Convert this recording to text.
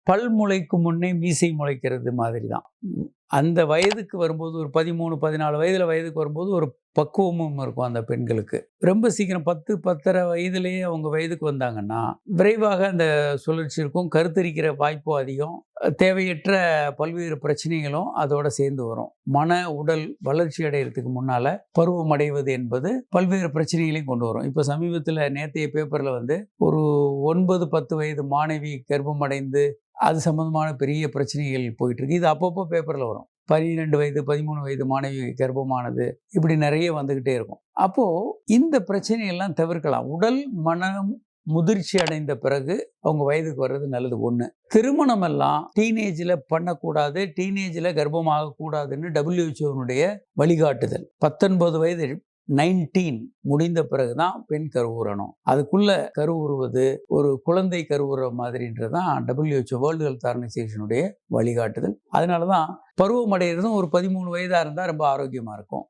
பல் முளைக்கும் முன்னே மீசை முளைக்கிறது மாதிரி தான். அந்த வயதுக்கு வரும்போது ஒரு 13, 14 வயதுக்கு வரும்போது ஒரு பக்குவமும் இருக்கும் அந்த பெண்களுக்கு. ரொம்ப சீக்கிரம் 10, 10.5 வயதிலேயே அவங்க வயதுக்கு வந்தாங்கன்னா, விரைவாக அந்த சுழற்சி இருக்கும். கருத்தரிக்கிற வாய்ப்பு அதிகம். தேவையற்ற பல்வேறு பிரச்சனைகளும் அதோட சேர்ந்து வரும். மன, உடல் வளர்ச்சி அடையறதுக்கு முன்னால பருவம் அடைவது என்பது பல்வேறு பிரச்சனைகளையும் கொண்டு வரும். இப்ப சமீபத்தில நேத்தைய பேப்பர்ல வந்து ஒரு 9, 10 வயது மாணவி கர்ப்பம் அடைந்து அது சம்பந்தமான பெரிய பிரச்சனைகள் போயிட்டு இருக்கு. இது அப்பப்போ பேப்பர்ல வரும். 12 வயது, 13 வயது மாணவி கர்ப்பமானது. இப்படி நிறைய வந்துகிட்டே இருக்கும். அப்போ இந்த பிரச்சனையெல்லாம் தவிர்க்கலாம். உடல், மனம் முதிர்ச்சி அடைந்த பிறகு அவங்க வயதுக்கு வர்றது நல்லது. ஒண்ணு. திருமணம் எல்லாம் டீனேஜ்ல பண்ணக்கூடாது, டீனேஜ்ல கர்ப்பமாக கூடாதுன்னு WHO வழிகாட்டுதல். 19 வயது 19 முடிந்த பிறகுதான் பெண் கருவுறணும். அதுக்குள்ள கருவுறுவது ஒரு குழந்தை கருவுற மாதிரின்றதான் WHO வேர்ல்டு ஹெல்த் ஆர்கனைசேஷனுடைய வழிகாட்டுதல். அதனாலதான் பருவம் அடைகிறதும் ஒரு 13 வயதா இருந்தா ரொம்ப ஆரோக்கியமா இருக்கும்.